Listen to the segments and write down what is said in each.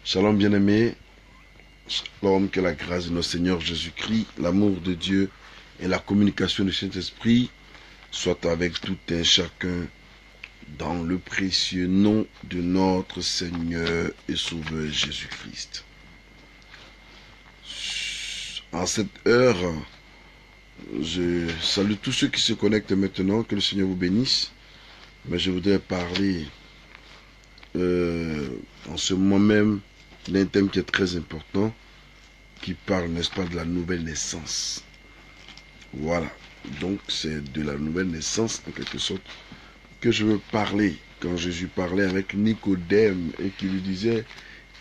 Shalom bien-aimés, shalom, que la grâce de notre Seigneur Jésus-Christ, l'amour de Dieu et la communication du Saint-Esprit soient avec tout un chacun dans le précieux nom de notre Seigneur et Sauveur Jésus-Christ. En cette heure, je salue tous ceux qui se connectent maintenant, que le Seigneur vous bénisse, mais je voudrais parler en ce moment même d'un thème qui est très important, qui parle, n'est-ce pas, de la nouvelle naissance. Voilà, donc c'est de la nouvelle naissance, en quelque sorte, que je veux parler. Quand Jésus parlait avec Nicodème et qui lui disait,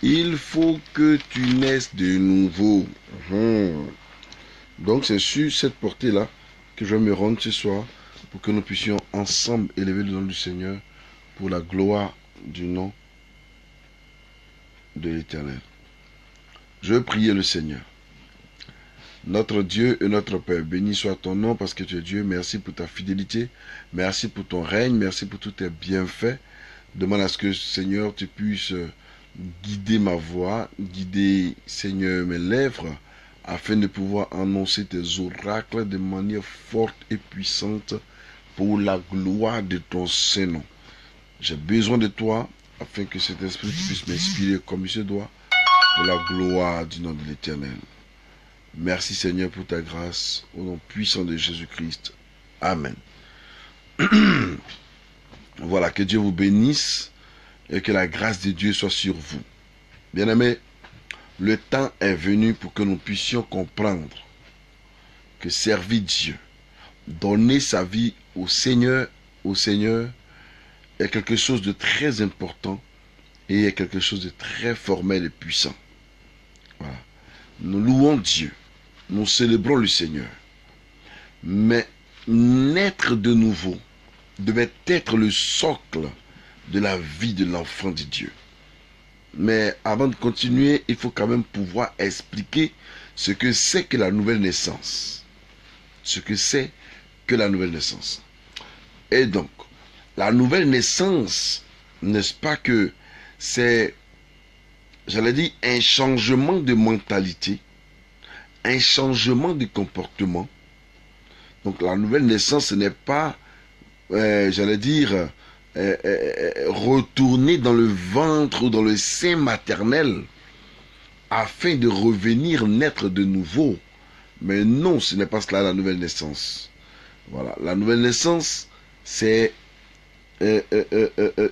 il faut que tu naisses de nouveau. Donc c'est sur cette portée-là que je vais me rendre ce soir pour que nous puissions ensemble élever le nom du Seigneur pour la gloire du nom de l'Éternel. Je veux prier le Seigneur. Notre Dieu et notre Père, béni soit ton nom parce que tu es Dieu. Merci pour ta fidélité. Merci pour ton règne. Merci pour tous tes bienfaits. Demande à ce que, Seigneur, tu puisses guider ma voix, guider, Seigneur, mes lèvres, afin de pouvoir annoncer tes oracles de manière forte et puissante pour la gloire de ton Saint-Nom. J'ai besoin de toi afin que cet esprit puisse m'inspirer comme il se doit pour la gloire du nom de l'Éternel. Merci Seigneur pour ta grâce, au nom puissant de Jésus-Christ. Amen. Voilà, que Dieu vous bénisse et que la grâce de Dieu soit sur vous. Bien-aimés, le temps est venu pour que nous puissions comprendre que servir Dieu, donner sa vie au Seigneur, est quelque chose de très important et est quelque chose de très formel et puissant. Voilà. Nous louons Dieu, nous célébrons le Seigneur. Mais naître de nouveau devait être le socle de la vie de l'enfant de Dieu. Mais avant de continuer, il faut quand même pouvoir expliquer ce que c'est que la nouvelle naissance. Ce que c'est que la nouvelle naissance. Et donc, la nouvelle naissance, n'est-ce pas que c'est, j'allais dire, un changement de mentalité, un changement de comportement. Donc la nouvelle naissance, ce n'est pas, j'allais dire, retourner dans le ventre ou dans le sein maternel afin de revenir naître de nouveau. Mais non, ce n'est pas cela la nouvelle naissance. Voilà, la nouvelle naissance, c'est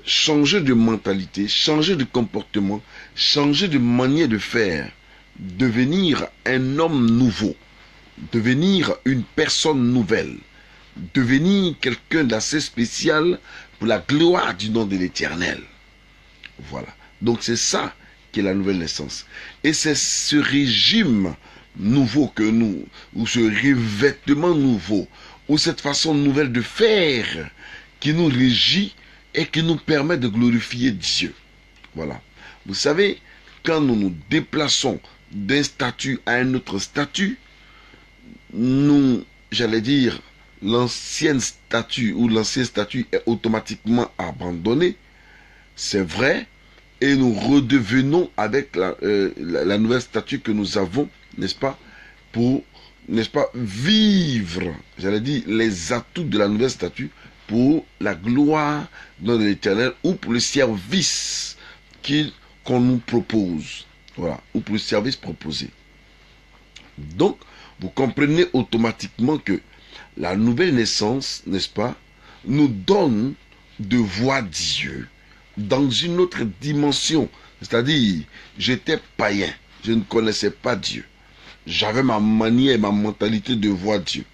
changer de mentalité, changer de comportement, changer de manière de faire, devenir un homme nouveau, devenir une personne nouvelle, devenir quelqu'un d'assez spécial pour la gloire du nom de l'Éternel. Voilà. Donc c'est ça qui est la nouvelle naissance. Et c'est ce régime nouveau que nous, ou ce revêtement nouveau, ou cette façon nouvelle de faire qui nous régit et qui nous permet de glorifier Dieu. Voilà. Vous savez, quand nous nous déplaçons d'un statut à un autre statut, nous, j'allais dire, l'ancienne statut ou l'ancien statut est automatiquement abandonné, c'est vrai, et nous redevenons avec la nouvelle statut que nous avons, n'est-ce pas, pour, n'est-ce pas, vivre, j'allais dire, les atouts de la nouvelle statut pour la gloire de l'Éternel ou pour le service qu'on nous propose. Voilà, ou pour le service proposé. Donc, vous comprenez automatiquement que la nouvelle naissance, n'est-ce pas, nous donne de voir Dieu dans une autre dimension. C'est-à-dire, j'étais païen, je ne connaissais pas Dieu. J'avais ma manière et ma mentalité de voir Dieu.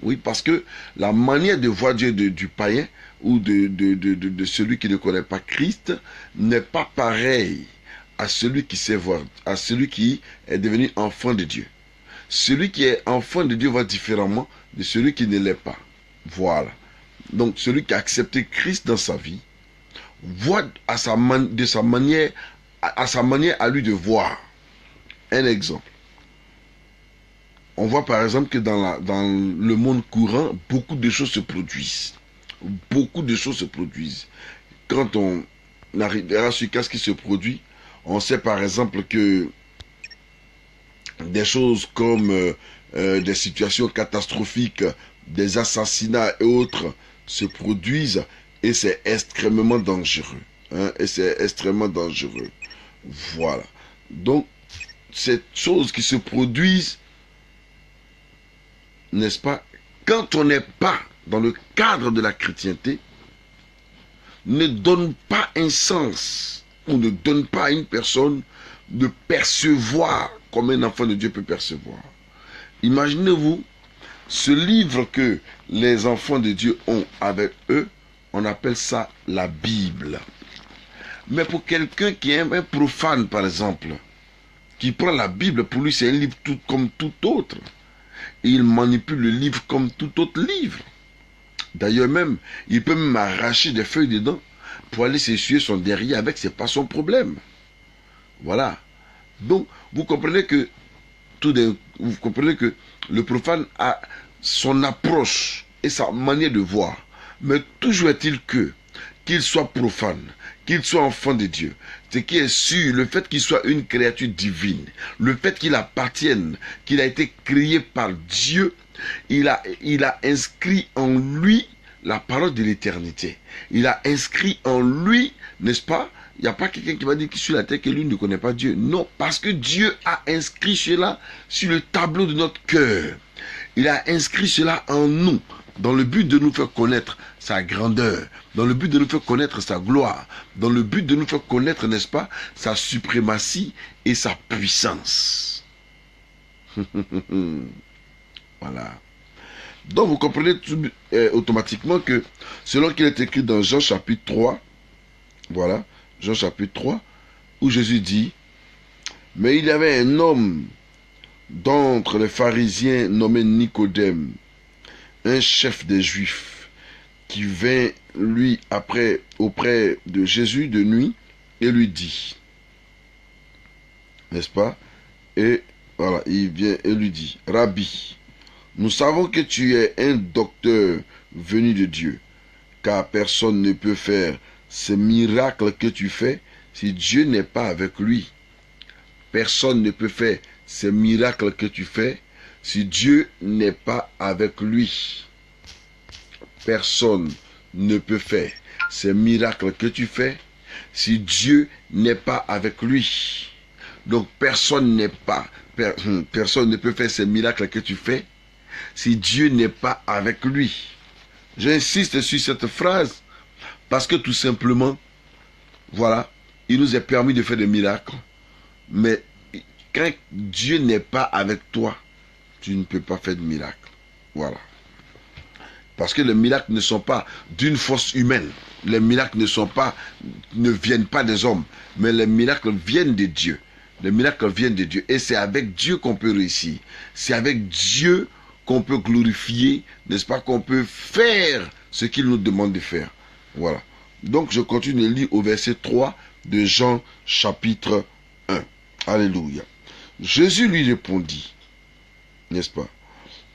Oui, parce que la manière de voir Dieu du païen ou de celui qui ne connaît pas Christ n'est pas pareille à celui qui sait voir, à celui qui est devenu enfant de Dieu. Celui qui est enfant de Dieu voit différemment de celui qui ne l'est pas. Voilà. Donc celui qui a accepté Christ dans sa vie voit à sa manière à lui de voir. Un exemple. On voit par exemple que dans le monde courant, beaucoup de choses se produisent. Beaucoup de choses se produisent. Quand on arrivera sur ce qui se produit, On sait par exemple que des choses comme des situations catastrophiques, des assassinats et autres se produisent et c'est extrêmement dangereux. Hein, et c'est extrêmement dangereux. Voilà. Donc, ces choses qui se produisent, n'est-ce pas, quand on n'est pas dans le cadre de la chrétienté, ne donne pas un sens ou ne donne pas à une personne de percevoir comme un enfant de Dieu peut percevoir. Imaginez-vous ce livre que les enfants de Dieu ont avec eux, on appelle ça la Bible. Mais pour quelqu'un qui est un profane, par exemple, qui prend la Bible, pour lui c'est un livre tout comme tout autre. Et il manipule le livre comme tout autre livre. D'ailleurs même, il peut même arracher des feuilles dedans pour aller s'essuyer son derrière avec, c'est pas son problème. Voilà. Donc, vous comprenez que le profane a son approche et sa manière de voir. Mais toujours est-il qu'il soit profane, qu'il soit enfant de Dieu, ce qui est sûr, le fait qu'il soit une créature divine, le fait qu'il appartienne, qu'il a été créé par Dieu, il a inscrit en lui la parole de l'éternité. Il a inscrit en lui, n'est-ce pas? Il n'y a pas quelqu'un qui va dire que sur la terre que lui ne connaît pas Dieu. Non, parce que Dieu a inscrit cela sur le tableau de notre cœur. Il a inscrit cela en nous, dans le but de nous faire connaître sa grandeur, dans le but de nous faire connaître sa gloire, dans le but de nous faire connaître, n'est-ce pas, sa suprématie et sa puissance. Voilà. Donc vous comprenez automatiquement que, selon qu'il est écrit dans Jean chapitre 3, voilà, Jean chapitre 3, où Jésus dit, mais il y avait un homme d'entre les pharisiens nommé Nicodème, un chef des Juifs, qui vint lui auprès de Jésus de nuit et lui dit, n'est-ce pas? Et voilà, il vient et lui dit, Rabbi, nous savons que tu es un docteur venu de Dieu, car personne ne peut faire ces miracles que tu fais si Dieu n'est pas avec lui. Personne ne peut faire ces miracles que tu fais si Dieu n'est pas avec lui. Personne ne peut faire ces miracles que tu fais si Dieu n'est pas avec lui. Donc personne ne peut faire ces miracles que tu fais si Dieu n'est pas avec lui. J'insiste sur cette phrase parce que tout simplement, voilà, il nous est permis de faire des miracles, mais quand Dieu n'est pas avec toi, tu ne peux pas faire de miracle. Voilà. Parce que les miracles ne sont pas d'une force humaine. Les miracles ne viennent pas des hommes, mais les miracles viennent de Dieu. Les miracles viennent de Dieu. Et c'est avec Dieu qu'on peut réussir. C'est avec Dieu qu'on peut glorifier, n'est-ce pas, qu'on peut faire ce qu'il nous demande de faire. Voilà. Donc je continue de lire au verset 3 de Jean chapitre 1. Alléluia. Jésus lui répondit, n'est-ce pas,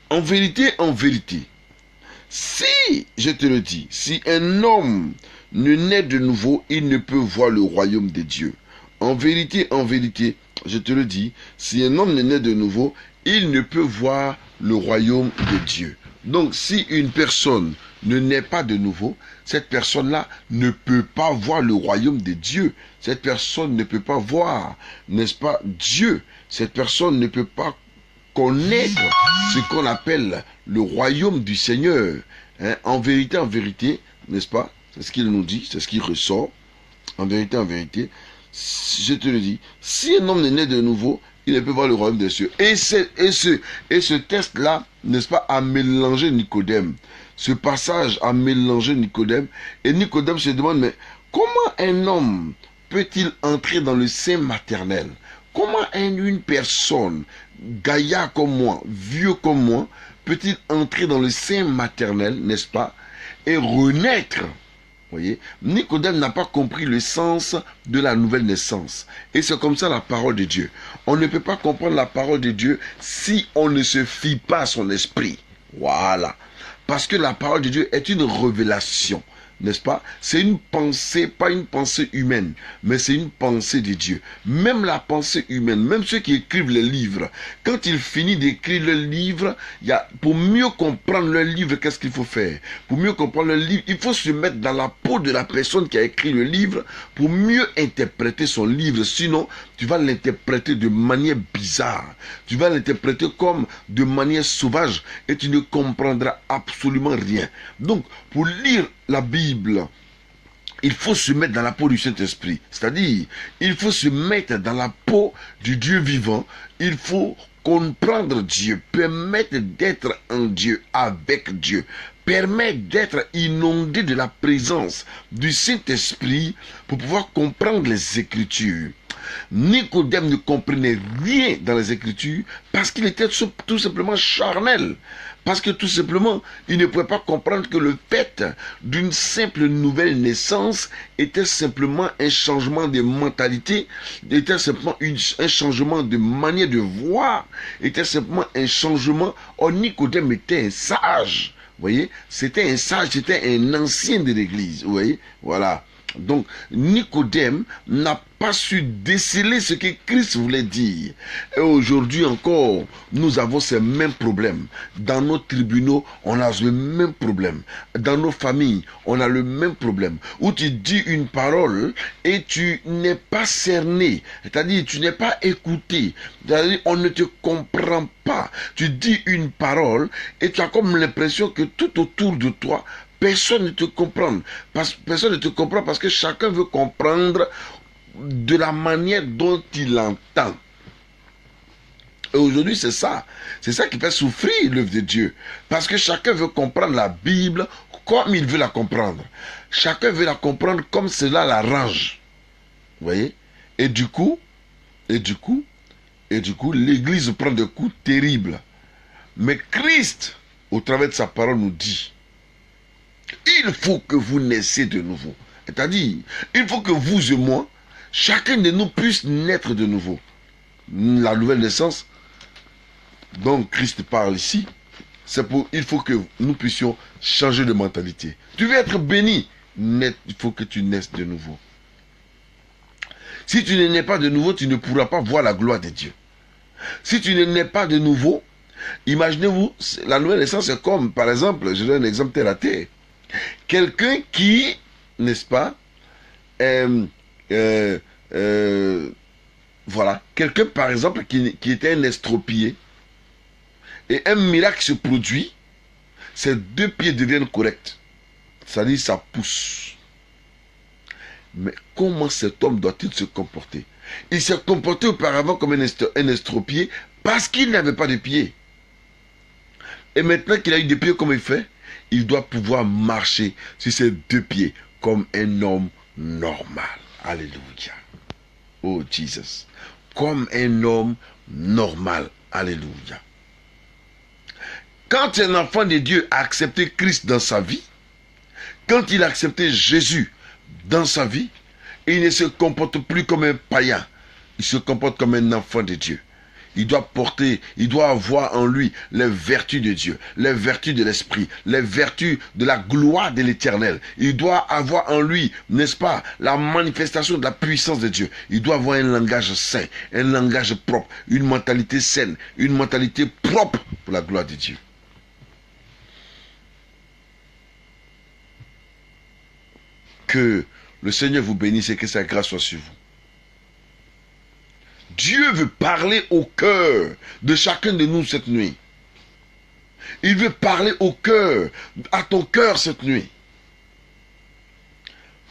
en vérité, si, je te le dis, si un homme ne naît de nouveau, il ne peut voir le royaume de Dieu. En vérité, je te le dis, si un homme ne naît de nouveau, il ne peut voir le royaume de Dieu. Donc, si une personne ne naît pas de nouveau, cette personne-là ne peut pas voir le royaume de Dieu. Cette personne ne peut pas voir, n'est-ce pas, Dieu. Cette personne ne peut pas connaître ce qu'on appelle le royaume du Seigneur. Hein? En vérité, n'est-ce pas? C'est ce qu'il nous dit, c'est ce qui ressort. En vérité, je te le dis, si un homme est né de nouveau, il ne peut voir le royaume des cieux. Et ce test-là, n'est-ce pas, a mélangé Nicodème. Ce passage a mélangé Nicodème. Et Nicodème se demande, mais comment un homme peut-il entrer dans le sein maternel? Comment une personne, gaillard comme moi, vieux comme moi, peut-il entrer dans le sein maternel, n'est-ce pas, et renaître? Voyez, Nicodème n'a pas compris le sens de la nouvelle naissance. Et c'est comme ça la parole de Dieu. On ne peut pas comprendre la parole de Dieu si on ne se fie pas à son esprit. Voilà. Parce que la parole de Dieu est une révélation. n'est-ce pas? C'est une pensée, pas une pensée humaine, mais c'est une pensée de Dieu. Même la pensée humaine, même ceux qui écrivent les livres, quand ils finissent d'écrire le livre, pour mieux comprendre le livre, qu'est-ce qu'il faut faire? Pour mieux comprendre le livre, il faut se mettre dans la peau de la personne qui a écrit le livre pour mieux interpréter son livre. Sinon, tu vas l'interpréter de manière bizarre. Tu vas l'interpréter comme de manière sauvage et tu ne comprendras absolument rien. Donc, pour lire la Bible, il faut se mettre dans la peau du Saint-Esprit. C'est-à-dire, il faut se mettre dans la peau du Dieu vivant. Il faut comprendre Dieu, permettre d'être en Dieu, avec Dieu, permettre d'être inondé de la présence du Saint-Esprit pour pouvoir comprendre les Écritures. Nicodème ne comprenait rien dans les Écritures parce qu'il était tout simplement charnel. Parce que tout simplement, il ne pouvait pas comprendre que le fait d'une simple nouvelle naissance était simplement un changement de mentalité, était simplement un changement de manière de voir, était simplement un changement. Or, Nicodème était un sage. Vous voyez, c'était un sage, c'était un ancien de l'église. Vous voyez, voilà. Donc, Nicodème n'a pas su déceler ce que Christ voulait dire. Et aujourd'hui encore, nous avons ces mêmes problèmes. Dans nos tribunaux, on a le même problème. Dans nos familles, on a le même problème. Où tu dis une parole et tu n'es pas cerné. C'est-à-dire, tu n'es pas écouté. C'est-à-dire, on ne te comprend pas. Tu dis une parole et tu as comme l'impression que tout autour de toi, personne ne te comprend. Personne ne te comprend parce que chacun veut comprendre de la manière dont il entend. Et aujourd'hui, c'est ça. C'est ça qui fait souffrir l'œuvre de Dieu. Parce que chacun veut comprendre la Bible comme il veut la comprendre. Chacun veut la comprendre comme cela l'arrange. Vous voyez? Et du coup, l'Église prend des coups terribles. Mais Christ, au travers de sa parole, nous dit: il faut que vous naissiez de nouveau. C'est-à-dire, il faut que vous et moi, chacun de nous puisse naître de nouveau. La nouvelle naissance dont Christ parle ici, il faut que nous puissions changer de mentalité. Tu veux être béni, il faut que tu naisses de nouveau. Si tu ne nais pas de nouveau, tu ne pourras pas voir la gloire de Dieu. Si tu ne nais pas de nouveau, imaginez-vous, la nouvelle naissance, c'est comme, par exemple, je donne un exemple terre à terre. Quelqu'un qui, n'est-ce pas, voilà, quelqu'un par exemple qui était un estropié, et un miracle se produit, ses deux pieds deviennent corrects. C'est-à-dire, ça pousse. Mais comment cet homme doit-il se comporter? Il s'est comporté auparavant comme un estropié parce qu'il n'avait pas de pieds. Et maintenant qu'il a eu des pieds, comme il fait, il doit pouvoir marcher sur ses deux pieds comme un homme normal. Alléluia. Oh Jesus. Comme un homme normal. Alléluia. Quand un enfant de Dieu a accepté Christ dans sa vie, quand il a accepté Jésus dans sa vie, il ne se comporte plus comme un païen. Il se comporte comme un enfant de Dieu. Il doit avoir en lui les vertus de Dieu, les vertus de l'Esprit, les vertus de la gloire de l'Éternel. Il doit avoir en lui, n'est-ce pas, la manifestation de la puissance de Dieu. Il doit avoir un langage sain, un langage propre, une mentalité saine, une mentalité propre pour la gloire de Dieu. Que le Seigneur vous bénisse et que sa grâce soit sur vous. Dieu veut parler au cœur de chacun de nous cette nuit. Il veut parler au cœur, à ton cœur cette nuit.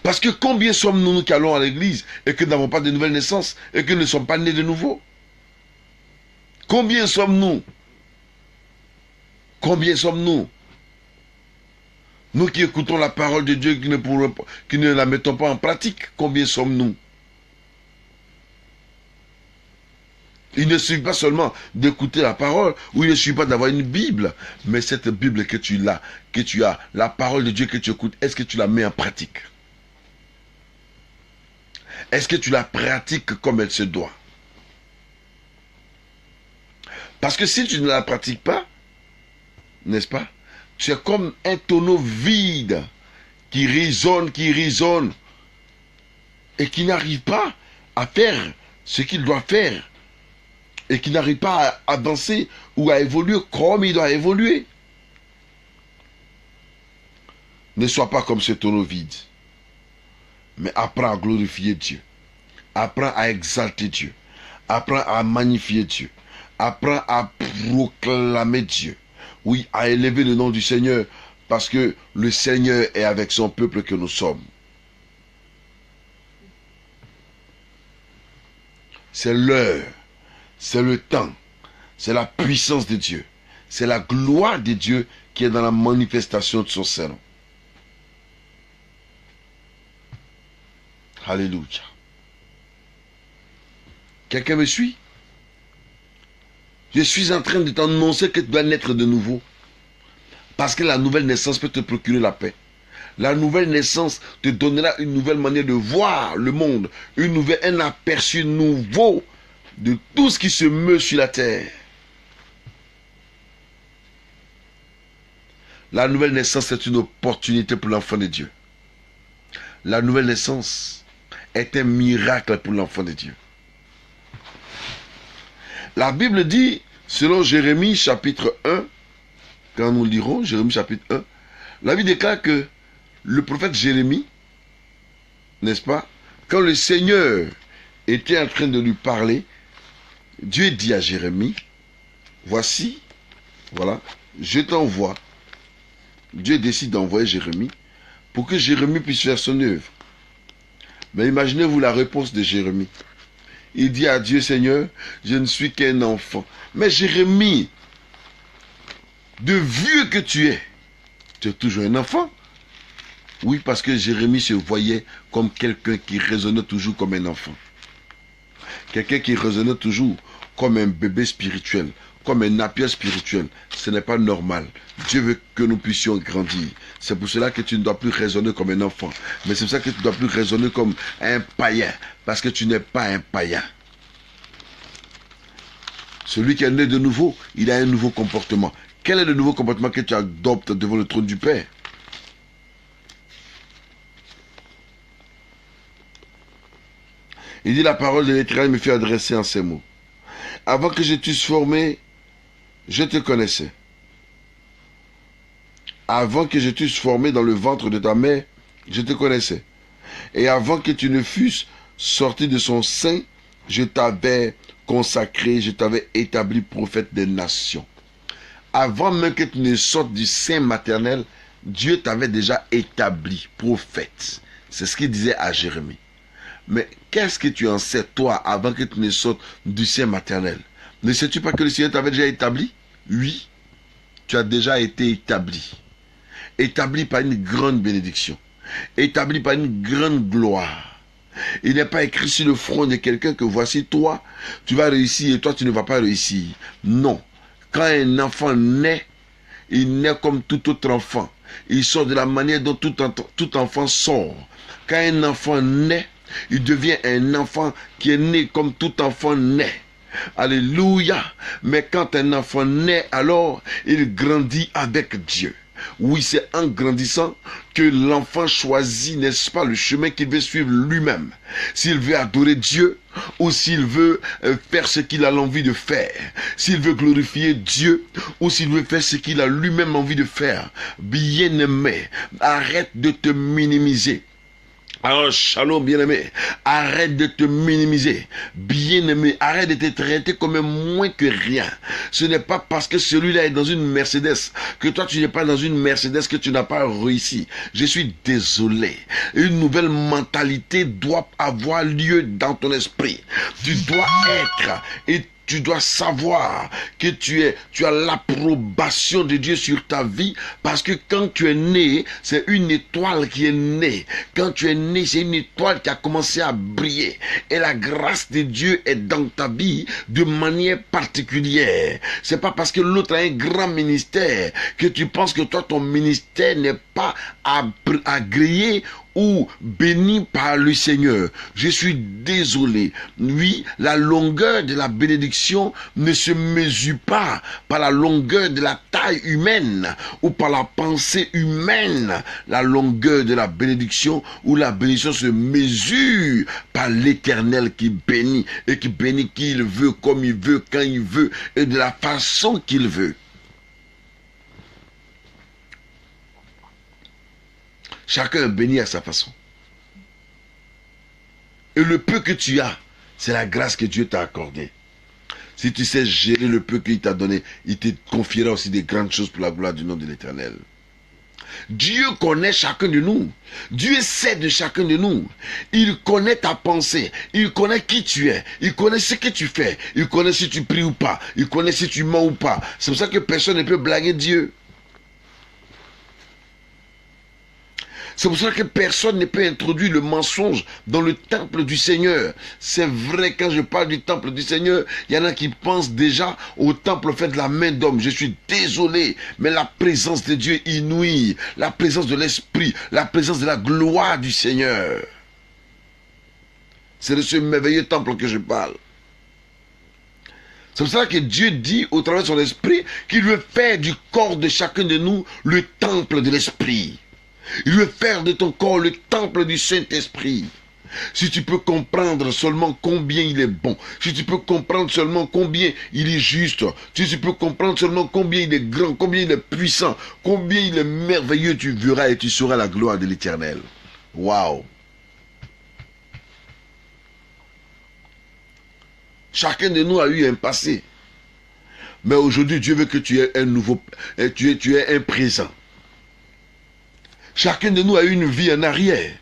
Parce que combien sommes-nous nous qui allons à l'église et que nous n'avons pas de nouvelle naissance et que nous ne sommes pas nés de nouveau? Combien sommes-nous? Combien sommes-nous? Nous qui écoutons la parole de Dieu, qui ne la mettons pas en pratique, combien sommes-nous? Il ne suffit pas seulement d'écouter la parole, ou il ne suffit pas d'avoir une Bible, mais cette Bible que tu as, la parole de Dieu que tu écoutes, est-ce que tu la mets en pratique? Est-ce que tu la pratiques comme elle se doit? Parce que si tu ne la pratiques pas, n'est-ce pas, tu es comme un tonneau vide qui raisonne, et qui n'arrive pas à faire ce qu'il doit faire, et qui n'arrive pas à avancer ou à évoluer comme il doit évoluer. Ne sois pas comme ce tonneau vide, mais apprends à glorifier Dieu. Apprends à exalter Dieu. Apprends à magnifier Dieu. Apprends à proclamer Dieu. Oui, à élever le nom du Seigneur, parce que le Seigneur est avec son peuple que nous sommes. C'est l'heure, c'est le temps, c'est la puissance de Dieu, c'est la gloire de Dieu qui est dans la manifestation de son Saint-Nom. Alléluia. Quelqu'un me suit? Je suis en train de t'annoncer que tu dois naître de nouveau. Parce que la nouvelle naissance peut te procurer la paix. La nouvelle naissance te donnera une nouvelle manière de voir le monde, un aperçu nouveau de tout ce qui se meut sur la terre. La nouvelle naissance est une opportunité pour l'enfant de Dieu. La nouvelle naissance est un miracle pour l'enfant de Dieu. La Bible dit, selon Jérémie chapitre 1, quand nous lirons Jérémie chapitre 1, la Bible déclare que le prophète Jérémie, n'est-ce pas, quand le Seigneur était en train de lui parler, Dieu dit à Jérémie, voici, voilà, je t'envoie. Dieu décide d'envoyer Jérémie pour que Jérémie puisse faire son œuvre. Mais imaginez-vous la réponse de Jérémie. Il dit à Dieu, Seigneur, je ne suis qu'un enfant. Mais Jérémie, de vieux que tu es toujours un enfant. Oui, parce que Jérémie se voyait comme quelqu'un qui raisonnait toujours comme un enfant. Quelqu'un qui raisonnait toujours comme un bébé spirituel, comme un napier spirituel. Ce n'est pas normal. Dieu veut que nous puissions grandir. C'est pour cela que tu ne dois plus raisonner comme un enfant. Mais c'est pour ça que tu ne dois plus raisonner comme un païen. Parce que tu n'es pas un païen. Celui qui est né de nouveau, il a un nouveau comportement. Quel est le nouveau comportement que tu adoptes devant le trône du Père? Il dit, la parole de l'Éternel me fait adresser en ces mots. Avant que je t'eusse formé, je te connaissais. Avant que je t'eusse formé dans le ventre de ta mère, je te connaissais. Et avant que tu ne fusses sorti de son sein, je t'avais consacré, je t'avais établi prophète des nations. Avant même que tu ne sortes du sein maternel, Dieu t'avait déjà établi prophète. C'est ce qu'il disait à Jérémie. Mais qu'est-ce que tu en sais, toi, avant que tu ne sortes du sein maternel? Ne sais-tu pas que le Seigneur t'avait déjà établi? Oui, tu as déjà été établi. Établi par une grande bénédiction. Établi par une grande gloire. Il n'est pas écrit sur le front de quelqu'un que voici toi, tu vas réussir et toi tu ne vas pas réussir. Non. Quand un enfant naît, il naît comme tout autre enfant. Il sort de la manière dont tout enfant sort. Quand un enfant naît, il devient un enfant qui est né comme tout enfant naît. Alléluia. Mais quand un enfant naît, alors, il grandit avec Dieu. Oui, c'est en grandissant que l'enfant choisit, n'est-ce pas, le chemin qu'il veut suivre lui-même. S'il veut adorer Dieu ou s'il veut faire ce qu'il a l'envie de faire. S'il veut glorifier Dieu ou s'il veut faire ce qu'il a lui-même envie de faire. Bien-aimé, arrête de te minimiser. Alors, shalom, bien-aimé, arrête de te minimiser. Bien-aimé, arrête de te traiter comme un moins que rien. Ce n'est pas parce que celui-là est dans une Mercedes que toi tu n'es pas dans une Mercedes que tu n'as pas réussi. Je suis désolé. Une nouvelle mentalité doit avoir lieu dans ton esprit. Tu dois être et tu dois savoir que tu as l'approbation de Dieu sur ta vie parce que quand tu es né, c'est une étoile qui est née. Quand tu es né, c'est une étoile qui a commencé à briller. Et la grâce de Dieu est dans ta vie de manière particulière. C'est pas parce que l'autre a un grand ministère que tu penses que toi, ton ministère n'est pas agréé ou béni par le Seigneur. Je suis désolé. Oui, la longueur de la bénédiction ne se mesure pas par la longueur de la taille humaine ou par la pensée humaine. La longueur de la bénédiction ou la bénédiction se mesure par l'Éternel qui bénit et qui bénit qui il veut, comme il veut, quand il veut et de la façon qu'il veut. Chacun est béni à sa façon. Et le peu que tu as, c'est la grâce que Dieu t'a accordée. Si tu sais gérer le peu qu'il t'a donné, il te confiera aussi des grandes choses pour la gloire du nom de l'Éternel. Dieu connaît chacun de nous. Dieu sait de chacun de nous. Il connaît ta pensée. Il connaît qui tu es. Il connaît ce que tu fais. Il connaît si tu pries ou pas. Il connaît si tu mens ou pas. C'est pour ça que personne ne peut blaguer Dieu. C'est pour ça que personne ne peut introduire le mensonge dans le temple du Seigneur. C'est vrai, quand je parle du temple du Seigneur, il y en a qui pensent déjà au temple fait de la main d'homme. Je suis désolé, mais la présence de Dieu est inouïe. La présence de l'Esprit, la présence de la gloire du Seigneur. C'est de ce merveilleux temple que je parle. C'est pour ça que Dieu dit au travers de son Esprit qu'il veut faire du corps de chacun de nous le temple de l'Esprit. Il veut faire de ton corps le temple du Saint-Esprit. Si tu peux comprendre seulement combien il est bon, si tu peux comprendre seulement combien il est juste, si tu peux comprendre seulement combien il est grand, combien il est puissant, combien il est merveilleux, tu verras et tu sauras la gloire de l'Éternel. Waouh! Chacun de nous a eu un passé. Mais aujourd'hui, Dieu veut que tu aies un nouveau, tu aies un présent. Chacun de nous a eu une vie en arrière.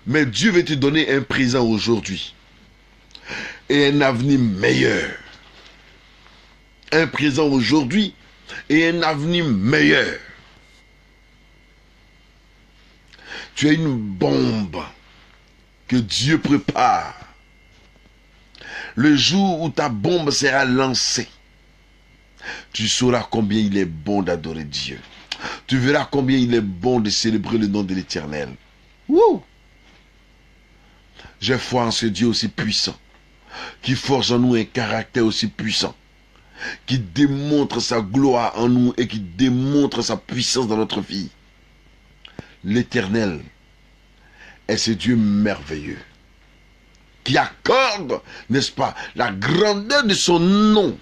Mais Dieu veut te donner un présent aujourd'hui. Et un avenir meilleur. Un présent aujourd'hui et un avenir meilleur. Tu as une bombe que Dieu prépare. Le jour où ta bombe sera lancée, tu sauras combien il est bon d'adorer Dieu. Tu verras combien il est bon de célébrer le nom de l'Éternel. Wouh! J'ai foi en ce Dieu aussi puissant, qui forge en nous un caractère aussi puissant, qui démontre sa gloire en nous et qui démontre sa puissance dans notre vie. L'Éternel est ce Dieu merveilleux, qui accorde, n'est-ce pas, la grandeur de son nom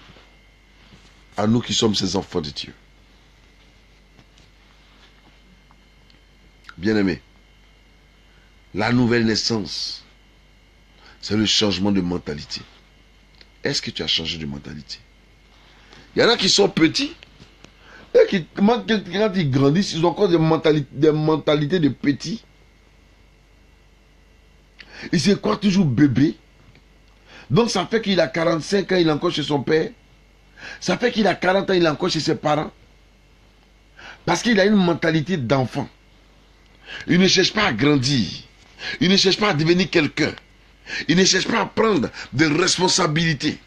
à nous qui sommes ses enfants de Dieu. Bien-aimé, la nouvelle naissance, c'est le changement de mentalité. Est-ce que tu as changé de mentalité? Il y en a qui sont petits, et qui, quand ils grandissent, ils ont encore des mentalités de petits. Ils se croient toujours bébé. Donc ça fait qu'il a 45 ans, il est encore chez son père. Ça fait qu'il a 40 ans, il est encore chez ses parents. Parce qu'il a une mentalité d'enfant. Il ne cherche pas à grandir. Il ne cherche pas à devenir quelqu'un. Il ne cherche pas à prendre des responsabilités.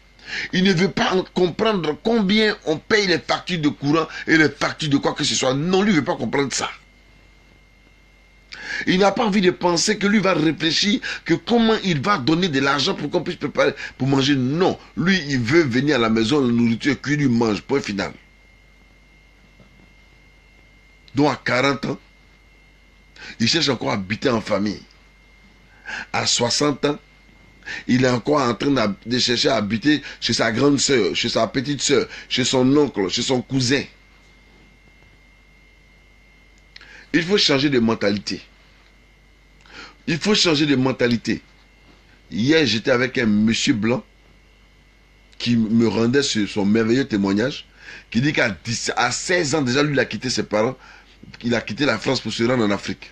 Il ne veut pas comprendre combien on paye les factures de courant et les factures de quoi que ce soit. Non, lui ne veut pas comprendre ça. Il n'a pas envie de penser que lui va réfléchir que comment il va donner de l'argent pour qu'on puisse préparer pour manger. Non, lui il veut venir à la maison, la nourriture qu'il lui mange, point final. Donc à 40 ans, il cherche encore à habiter en famille. À 60 ans, il est encore en train de chercher à habiter chez sa grande soeur, chez sa petite soeur, chez son oncle, chez son cousin. Il faut changer de mentalité. Il faut changer de mentalité. Hier, j'étais avec un monsieur blanc qui me rendait son merveilleux témoignage, qui dit qu'à 16 ans déjà, lui, il a quitté ses parents. Il a quitté la France pour se rendre en Afrique.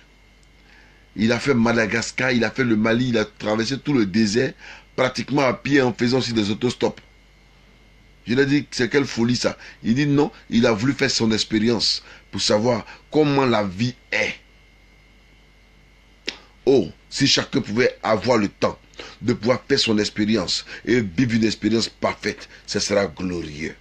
Il a fait Madagascar, il a fait le Mali, il a traversé tout le désert, pratiquement à pied en faisant aussi des autostops. Je lui ai dit, c'est quelle folie ça? Il dit non, il a voulu faire son expérience pour savoir comment la vie est. Oh, si chacun pouvait avoir le temps de pouvoir faire son expérience et vivre une expérience parfaite, ce sera glorieux.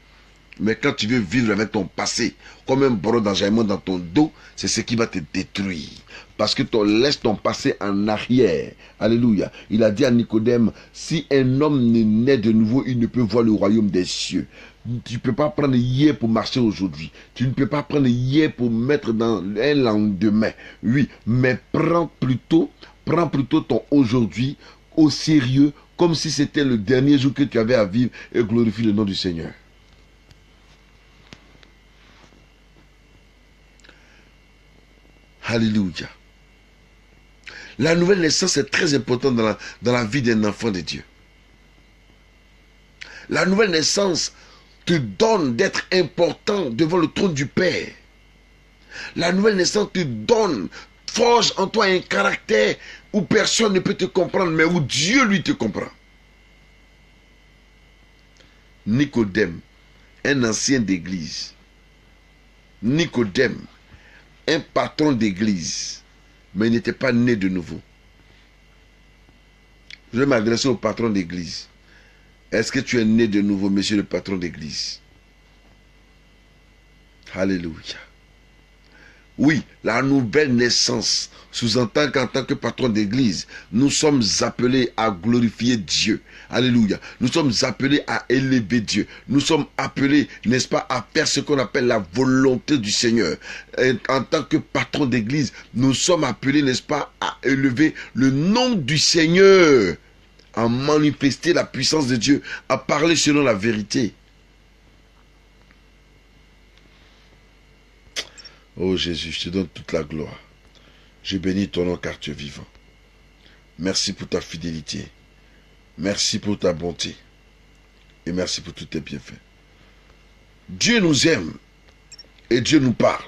Mais quand tu veux vivre avec ton passé, comme un bord d'enjaillement dans ton dos, c'est ce qui va te détruire. Parce que tu laisses ton passé en arrière. Alléluia. Il a dit à Nicodème, si un homme ne naît de nouveau, il ne peut voir le royaume des cieux. Tu ne peux pas prendre hier pour marcher aujourd'hui. Tu ne peux pas prendre hier pour mettre dans un lendemain. Oui, mais prends plutôt ton aujourd'hui au sérieux, comme si c'était le dernier jour que tu avais à vivre, et glorifie le nom du Seigneur. Alléluia. La nouvelle naissance est très importante dans la vie d'un enfant de Dieu. La nouvelle naissance te donne d'être important devant le trône du Père. La nouvelle naissance te donne, forge en toi un caractère où personne ne peut te comprendre, mais où Dieu lui te comprend. Nicodème, un ancien d'église. Nicodème, un patron d'église, mais il n'était pas né de nouveau. Je vais m'adresser au patron d'église. Est-ce que tu es né de nouveau, monsieur le patron d'église? Alléluia. Oui, la nouvelle naissance sous-entend qu'en tant que patron d'église, nous sommes appelés à glorifier Dieu. Alléluia. Nous sommes appelés à élever Dieu. Nous sommes appelés, n'est-ce pas, à faire ce qu'on appelle la volonté du Seigneur. Et en tant que patron d'église, nous sommes appelés, n'est-ce pas, à élever le nom du Seigneur, à manifester la puissance de Dieu, à parler selon la vérité. Oh Jésus, je te donne toute la gloire. Je bénis ton nom car tu es vivant. Merci pour ta fidélité. Merci pour ta bonté. Et merci pour tous tes bienfaits. Dieu nous aime et Dieu nous parle.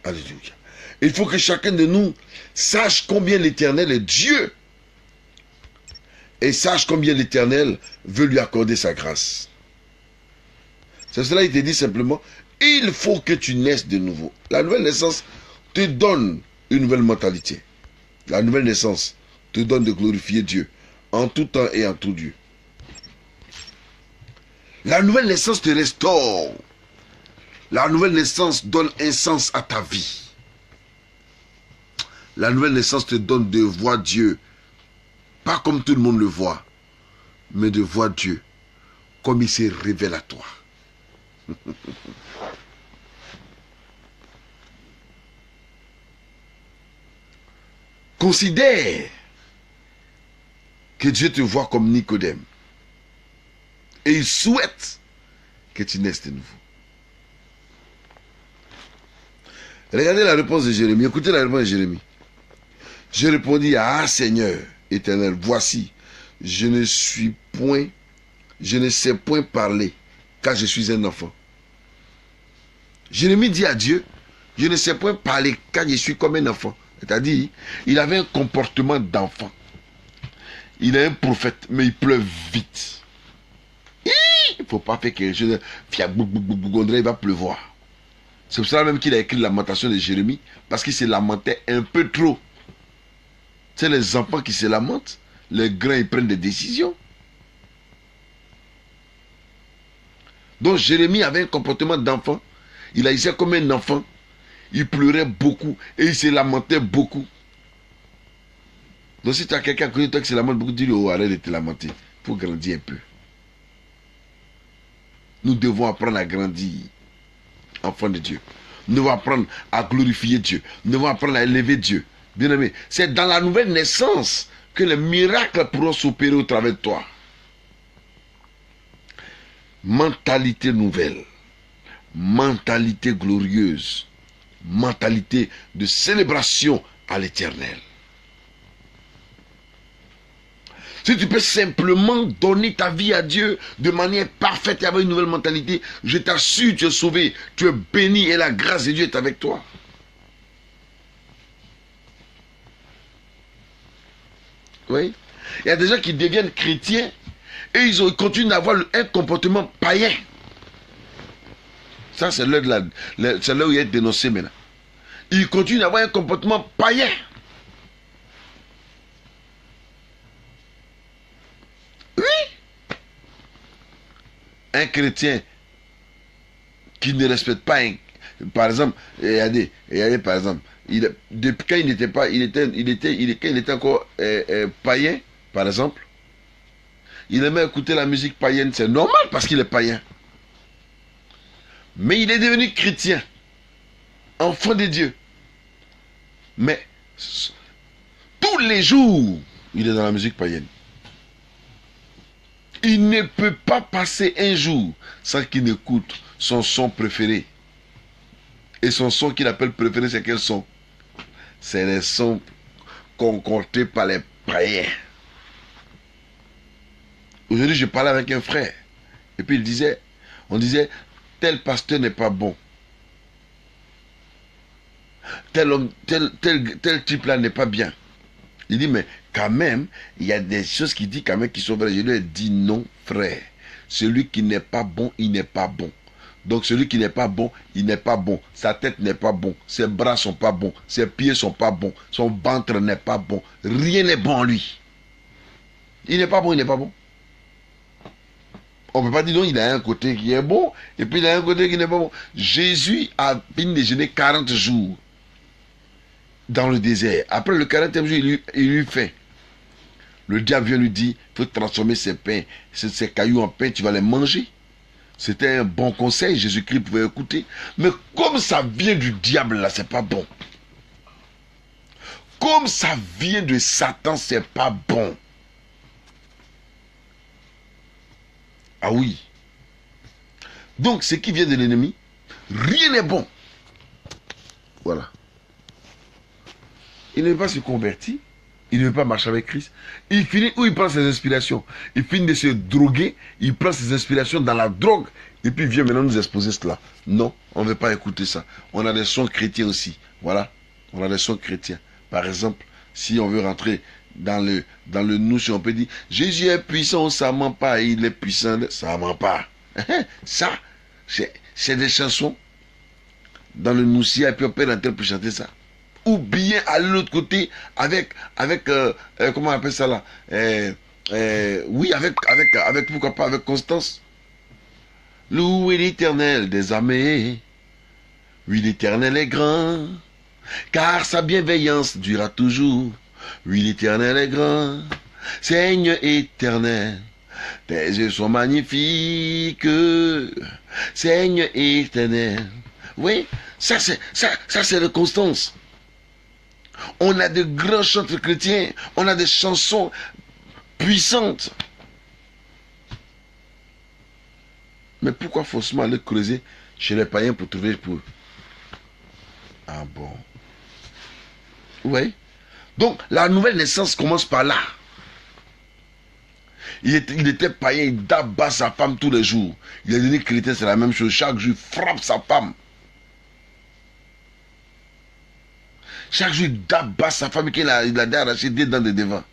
Alléluia. Il faut que chacun de nous sache combien l'Éternel est Dieu. Et sache combien l'Éternel veut lui accorder sa grâce. C'est cela, il te dit simplement, il faut que tu naisses de nouveau. La nouvelle naissance te donne une nouvelle mentalité. La nouvelle naissance te donne de glorifier Dieu en tout temps et en tout lieu. La nouvelle naissance te restaure. La nouvelle naissance donne un sens à ta vie. La nouvelle naissance te donne de voir Dieu, pas comme tout le monde le voit, mais de voir Dieu comme il se révèle à toi. Considère que Dieu te voit comme Nicodème. Et il souhaite que tu naisses de nouveau. Regardez la réponse de Jérémie. Écoutez la réponse de Jérémie. Je répondis, ah Seigneur éternel, voici, je ne sais point parler, car je suis un enfant. Jérémie dit à Dieu, je ne sais point parler, car je suis comme un enfant. C'est-à-dire, il avait un comportement d'enfant. Il est un prophète, mais il pleure vite. Il ne faut pas faire quelque chose. Il va pleuvoir. C'est pour ça même qu'il a écrit la lamentation de Jérémie, parce qu'il se lamentait un peu trop. C'est les enfants qui se lamentent, les grands ils prennent des décisions. Donc Jérémie avait un comportement d'enfant. Il agissait comme un enfant. Il pleurait beaucoup et il se lamentait beaucoup. Donc si tu as quelqu'un à côté de toi qui se lamente beaucoup, dis-lui, oh arrête de te lamenter. Il faut grandir un peu. Nous devons apprendre à grandir, enfants de Dieu. Nous devons apprendre à glorifier Dieu. Nous devons apprendre à élever Dieu. Bien aimé, c'est dans la nouvelle naissance que les miracles pourront s'opérer au travers de toi. Mentalité nouvelle, mentalité glorieuse, mentalité de célébration à l'Éternel. Si tu peux simplement donner ta vie à Dieu de manière parfaite et avoir une nouvelle mentalité, je t'assure, tu es sauvé, tu es béni et la grâce de Dieu est avec toi. Oui. Il y a des gens qui deviennent chrétiens et ils continuent d'avoir un comportement païen. Ça, c'est là où il est dénoncé maintenant. Ils continuent d'avoir un comportement païen. Oui. Un chrétien qui ne respecte pas par exemple, regardez, par exemple, depuis quand il n'était pas, quand il était encore païen, par exemple, il aimait écouter la musique païenne, c'est normal parce qu'il est païen. Mais il est devenu chrétien, enfant de Dieu. Mais tous les jours, il est dans la musique païenne. Il ne peut pas passer un jour sans qu'il n'écoute son son préféré. Et son son qu'il appelle préféré, c'est quel son? C'est les sons concordés par les païens. Aujourd'hui, je parlais avec un frère. Et puis on disait, tel pasteur n'est pas bon. Tel homme, tel type-là n'est pas bien. Il dit, mais quand même, il y a des choses qu'il dit quand même qui sont vraies. Je lui ai dit, non, frère. Celui qui n'est pas bon, il n'est pas bon. Donc celui qui n'est pas bon, il n'est pas bon. Sa tête n'est pas bon. Ses bras sont pas bons. Ses pieds sont pas bons. Son ventre n'est pas bon. Rien n'est bon en lui. Il n'est pas bon, il n'est pas bon. On ne peut pas dire non, il a un côté qui est bon, et puis il a un côté qui n'est pas bon. Jésus a fini de jeûner 40 jours dans le désert. Après le 40e jour, il eut faim. Le diable vient lui dire, il faut transformer ces pains, ces cailloux en pain, tu vas les manger. C'était un bon conseil, Jésus-Christ pouvait écouter. Mais comme ça vient du diable, là, c'est pas bon. Comme ça vient de Satan, c'est pas bon. Ah oui. Donc, ce qui vient de l'ennemi, rien n'est bon. Voilà. Il ne veut pas se convertir. Il ne veut pas marcher avec Christ. Il finit où il prend ses inspirations. Il finit de se droguer. Il prend ses inspirations dans la drogue. Et puis il vient maintenant nous exposer cela. Non, on ne veut pas écouter ça. On a des sons chrétiens aussi. Voilà. On a des sons chrétiens. Par exemple, si on veut rentrer dans le nous, si on peut dire Jésus est puissant, ça ment pas. Il est puissant, ça ment pas. Ça, c'est des chansons dans le noussia. Et puis on peut rentrer pour chanter ça. Ou bien à l'autre côté avec comment on appelle ça là, oui, avec pourquoi pas avec Constance. Louez l'Éternel des armées, oui, l'Éternel est grand, car sa bienveillance durera toujours. Oui, l'Éternel est grand, Seigneur éternel, tes yeux sont magnifiques, Seigneur éternel. Oui, ça c'est de Constance. On a de grands chanteurs chrétiens, on a des chansons puissantes. Mais pourquoi forcément aller creuser chez les païens pour trouver pour eux? Ah bon. Oui. Donc la nouvelle naissance commence par là. Il était païen, il abat sa femme tous les jours. Il est devenu chrétien, c'est la même chose. Chaque jour, il frappe sa femme. Chaque jour, il abat sa femme qu'il a arraché des dents de devant.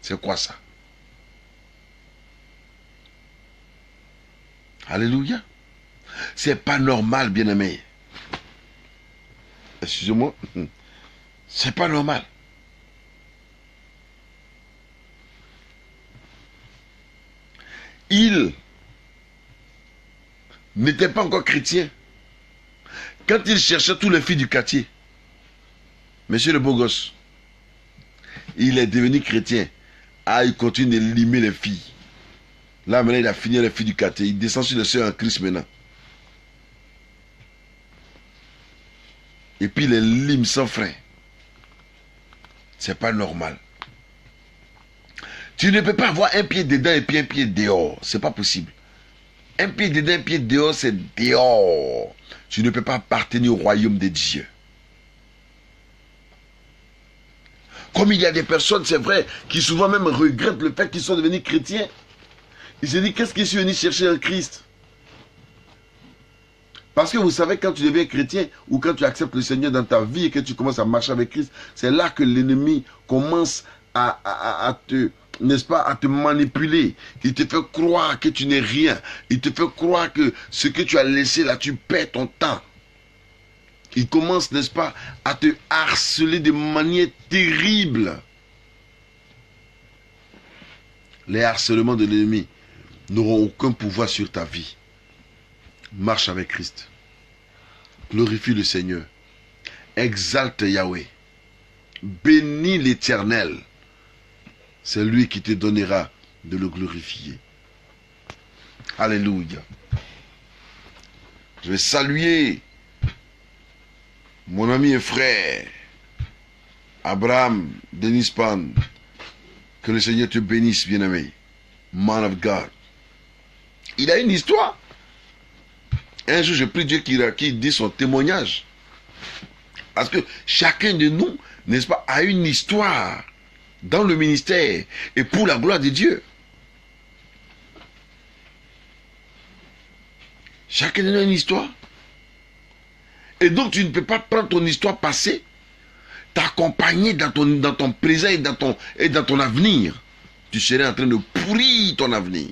C'est quoi ça? Alléluia. C'est pas normal, bien-aimé. Excusez-moi. C'est pas normal. Il n'était pas encore chrétien quand il cherchait tous les filles du quartier. Monsieur le beau gosse, il est devenu chrétien. Ah, il continue de limer les filles. Là, maintenant, il a fini les filles du quartier. Il descend sur le seuil en Christ maintenant. Et puis, il les lime sans frein. C'est pas normal. Tu ne peux pas avoir un pied dedans et puis un pied dehors. C'est pas possible. Un pied dedans, un pied dehors, c'est dehors. Tu ne peux pas appartenir au royaume de Dieu. Comme il y a des personnes, c'est vrai, qui souvent même regrettent le fait qu'ils sont devenus chrétiens. Ils se disent, qu'est-ce qu'ils sont venus chercher en Christ? Parce que vous savez, quand tu deviens chrétien, ou quand tu acceptes le Seigneur dans ta vie et que tu commences à marcher avec Christ, c'est là que l'ennemi commence à te, n'est-ce pas, à te manipuler. Il te fait croire que tu n'es rien. Il te fait croire que ce que tu as laissé là, tu perds ton temps. Il commence, n'est-ce pas, à te harceler de manière terrible. Les harcèlements de l'ennemi. n'auront aucun pouvoir sur ta vie. Marche avec Christ. Glorifie le Seigneur. Exalte Yahweh. Bénis l'Éternel. C'est lui qui te donnera de le glorifier. Alléluia. Je vais saluer mon ami et frère Abraham Denis Pan. Que le Seigneur te bénisse, bien-aimé. Man of God. Il a une histoire. Un jour, je prie Dieu qu'il dise son témoignage. Parce que chacun de nous, n'est-ce pas, a une histoire dans le ministère et pour la gloire de Dieu. Chacun de nous a une histoire. Et donc, tu ne peux pas prendre ton histoire passée, t'accompagner dans ton présent et dans ton avenir. Tu serais en train de pourrir ton avenir.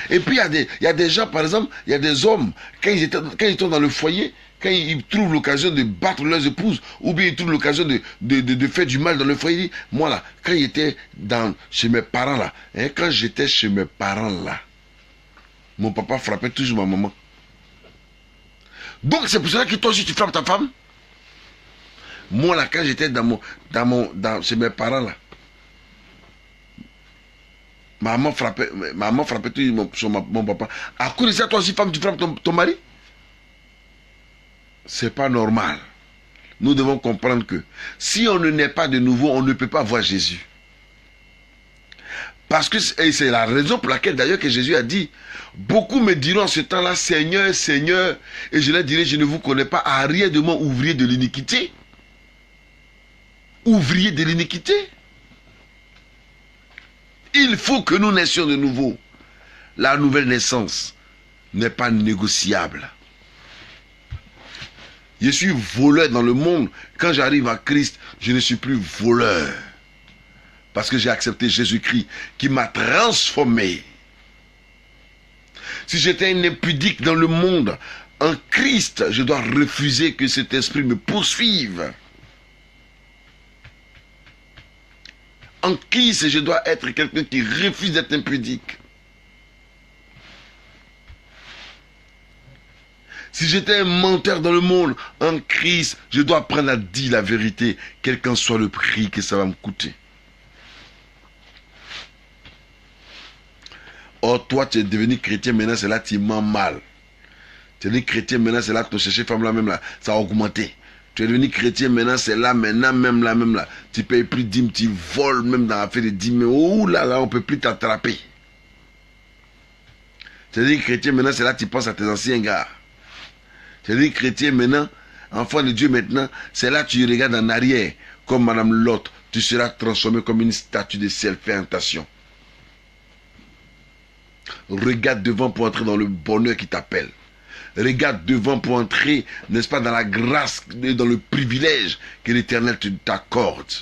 Et puis, il y a des gens, par exemple, il y a des hommes, quand ils étaient dans le foyer, quand ils trouvent l'occasion de battre leurs épouses, ou bien ils trouvent l'occasion de faire du mal dans le foyer, moi là, quand j'étais chez mes parents là, quand j'étais chez mes parents là, mon papa frappait toujours ma maman. Donc c'est pour cela que toi aussi tu frappes ta femme. Moi là, quand j'étais chez mes parents là, maman frappait toujours mon papa. À cause de ça, toi aussi femme, tu frappes ton mari. C'est pas normal. Nous devons comprendre que si on ne naît pas de nouveau, on ne peut pas voir Jésus. Parce que c'est la raison pour laquelle d'ailleurs que Jésus a dit, beaucoup me diront en ce temps-là, Seigneur, Seigneur, et je leur dirai, je ne vous connais pas, arrière de moi, ouvrier de l'iniquité. Ouvrier de l'iniquité. Il faut que nous naissions de nouveau. La nouvelle naissance n'est pas négociable. Je suis voleur dans le monde. Quand j'arrive à Christ, je ne suis plus voleur. Parce que j'ai accepté Jésus-Christ qui m'a transformé. Si j'étais un impudique dans le monde, en Christ, je dois refuser que cet esprit me poursuive. En Christ, je dois être quelqu'un qui refuse d'être impudique. Si j'étais un menteur dans le monde, en Christ, je dois apprendre à dire la vérité, quel qu'en soit le prix que ça va me coûter. Or, toi, tu es devenu chrétien, maintenant, c'est là que tu mens mal. Tu es devenu chrétien, maintenant, c'est là que tu cherches femme là, même là, ça a augmenté. Tu es devenu chrétien, maintenant, c'est là, maintenant, même là. Tu payes plus de dîmes, tu voles même dans l'affaire de dîmes. Oh là là, on ne peut plus t'attraper. Tu es devenu chrétien, maintenant, c'est là que tu penses à tes anciens gars. Tu es devenu chrétien, maintenant, enfant de Dieu, maintenant, c'est là que tu regardes en arrière, comme Madame Lot, tu seras transformé comme une statue de self-fermentation. Regarde devant pour entrer dans le bonheur qui t'appelle. Regarde devant pour entrer, n'est-ce pas, dans la grâce et dans le privilège que l'Éternel t'accorde.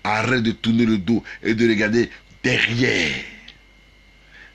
Arrête de tourner le dos et de regarder derrière.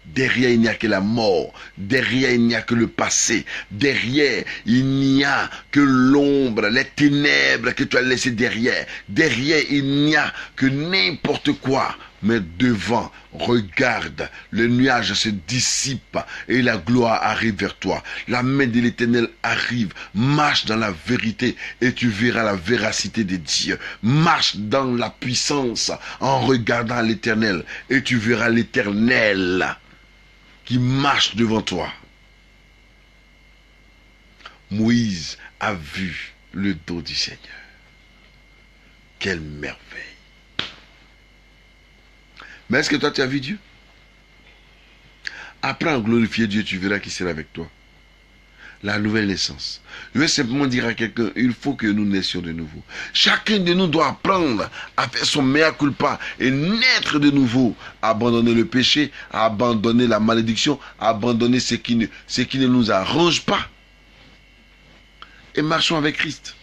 Derrière, il n'y a que la mort. Derrière, il n'y a que le passé. Derrière, il n'y a que l'ombre, les ténèbres que tu as laissées derrière. Derrière, il n'y a que n'importe quoi. Mais devant, regarde, le nuage se dissipe et la gloire arrive vers toi. La main de l'Éternel arrive. Marche dans la vérité et tu verras la véracité de Dieu. Marche dans la puissance en regardant l'Éternel et tu verras l'Éternel qui marche devant toi. Moïse a vu le dos du Seigneur. Quelle merveille. Mais est-ce que toi tu as vu Dieu? Apprends à glorifier Dieu, tu verras qu'il sera avec toi. La nouvelle naissance. Je vais simplement dire à quelqu'un, il faut que nous naissions de nouveau. Chacun de nous doit apprendre à faire son mea culpa et naître de nouveau. Abandonner le péché, abandonner la malédiction, abandonner ce qui ne nous arrange pas. Et marchons avec Christ.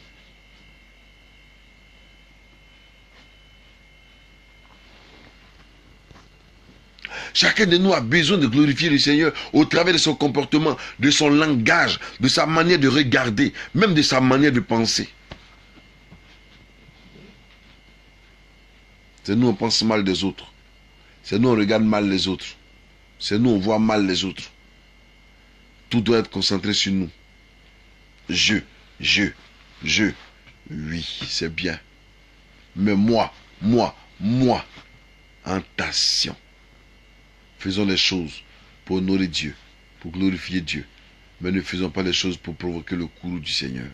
Chacun de nous a besoin de glorifier le Seigneur au travers de son comportement, de son langage, de sa manière de regarder, même de sa manière de penser. C'est nous, on pense mal des autres. C'est nous, on regarde mal les autres. C'est nous, on voit mal les autres. Tout doit être concentré sur nous. Je. Oui, c'est bien. Mais moi. Attention. Faisons les choses pour honorer Dieu, pour glorifier Dieu. Mais ne faisons pas les choses pour provoquer le courroux du Seigneur.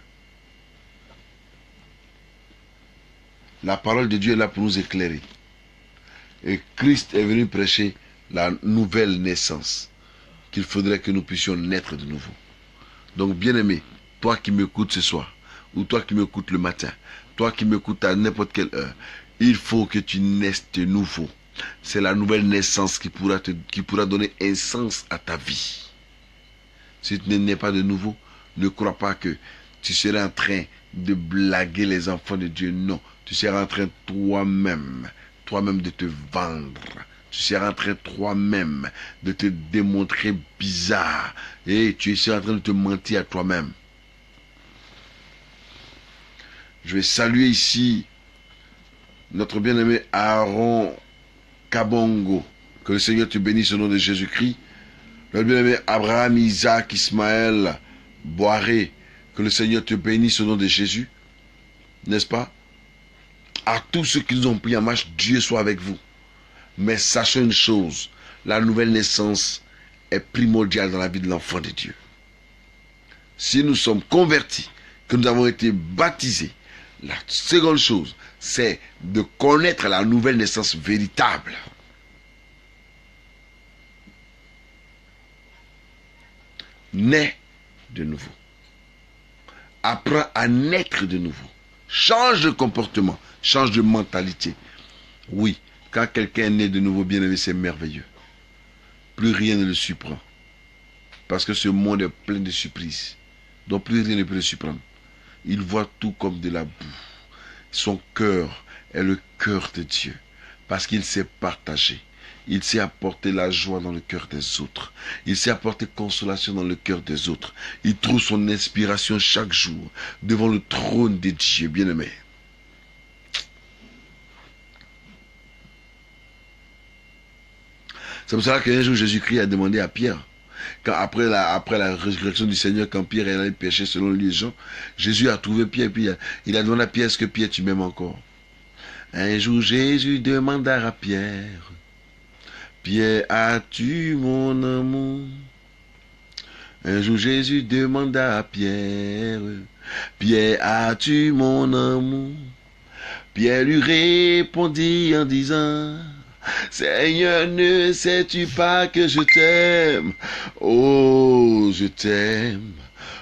La parole de Dieu est là pour nous éclairer. Et Christ est venu prêcher la nouvelle naissance, qu'il faudrait que nous puissions naître de nouveau. Donc, bien-aimé, toi qui m'écoutes ce soir, ou toi qui m'écoutes le matin, toi qui m'écoutes à n'importe quelle heure, il faut que tu naisses de nouveau. C'est la nouvelle naissance qui pourra donner un sens à ta vie. Si tu ne nais pas de nouveau, ne crois pas que tu seras en train de blaguer les enfants de Dieu. Non, tu seras en train toi-même de te vendre. Tu seras en train toi-même de te démontrer bizarre. Et tu seras en train de te mentir à toi-même. Je vais saluer ici notre bien-aimé Aaron Kabongo. Que le Seigneur te bénisse au nom de Jésus-Christ. Notre bien-aimé Abraham, Isaac, Ismaël, Boiré. Que le Seigneur te bénisse au nom de Jésus. N'est-ce pas? À tous ceux qui nous ont pris en marche, Dieu soit avec vous. Mais sachez une chose, la nouvelle naissance est primordiale dans la vie de l'enfant de Dieu. Si nous sommes convertis, que nous avons été baptisés, la seconde chose, c'est de connaître la nouvelle naissance véritable. Nais de nouveau. Apprends à naître de nouveau. Change de comportement, change de mentalité. Oui, quand quelqu'un est né de nouveau, bien aimé, c'est merveilleux. Plus rien ne le surprend. Parce que ce monde est plein de surprises. Donc plus rien ne peut le surprendre. Il voit tout comme de la boue. Son cœur est le cœur de Dieu. Parce qu'il sait partager. Il sait apporter la joie dans le cœur des autres. Il sait apporter consolation dans le cœur des autres. Il trouve son inspiration chaque jour devant le trône de Dieu, bien-aimé. C'est pour ça qu'un jour Jésus-Christ a demandé à Pierre, après la résurrection du Seigneur, quand Pierre est allé pécher selon les gens, Jésus a trouvé Pierre, puis il a demandé à Pierre, est-ce que Pierre tu m'aimes encore? Un jour Jésus demanda à Pierre, Pierre, as-tu mon amour? Un jour Jésus demanda à Pierre, Pierre, as-tu mon amour? Pierre lui répondit en disant, Seigneur, ne sais-tu pas que je t'aime? Oh, je t'aime,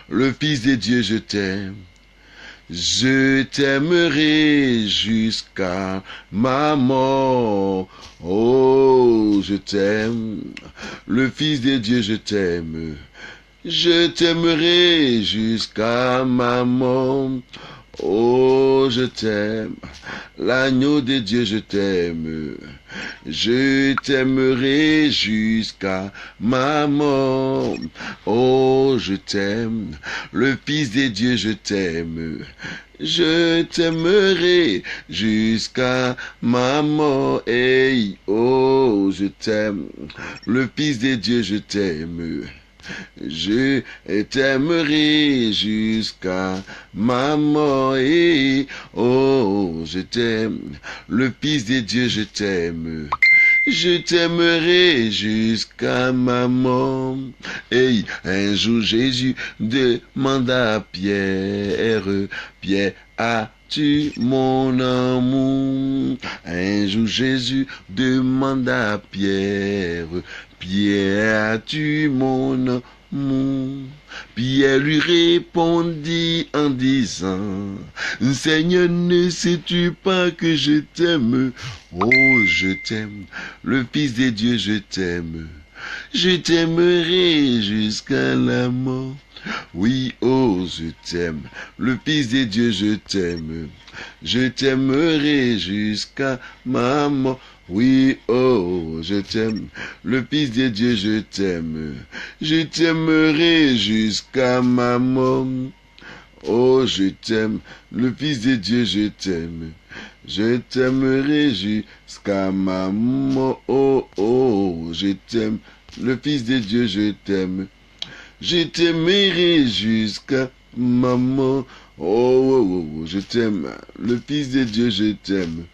le Fils de Dieu, je t'aime. Je t'aimerai jusqu'à ma mort. Oh, je t'aime, le Fils de Dieu, je t'aime. Je t'aimerai jusqu'à ma mort. Oh, je t'aime, l'agneau de Dieu, je t'aime. Je t'aimerai jusqu'à ma mort. Oh, je t'aime, le Fils de Dieu, je t'aime. Je t'aimerai jusqu'à ma mort. Hey, oh, je t'aime, le Fils de Dieu, je t'aime. Je t'aimerai jusqu'à ma mort. Et oh, je t'aime, le Fils de Dieu, je t'aime. Je t'aimerai jusqu'à ma mort. Et un jour Jésus demanda à Pierre, Pierre, as-tu mon amour? Un jour Jésus demanda à Pierre, Pierre, as-tu mon amour? Pierre lui répondit en disant, Seigneur, ne sais-tu pas que je t'aime? Oh, je t'aime, le Fils de Dieu, je t'aime. Je t'aimerai jusqu'à la mort. Oui, oh, je t'aime, le Fils de Dieu, je t'aime. Je t'aimerai jusqu'à ma mort. Oui, oh, je t'aime, le Fils de Dieu, je t'aime. Je t'aimerai jusqu'à ma mort. Oh, je t'aime, le Fils de Dieu, je t'aime. Je t'aimerai jusqu'à ma mort. Oh, oh, je t'aime, le Fils de Dieu, je t'aime. Je t'aimerai jusqu'à ma mort. Oh, oh, oh, oh, je t'aime, le Fils de Dieu, je t'aime.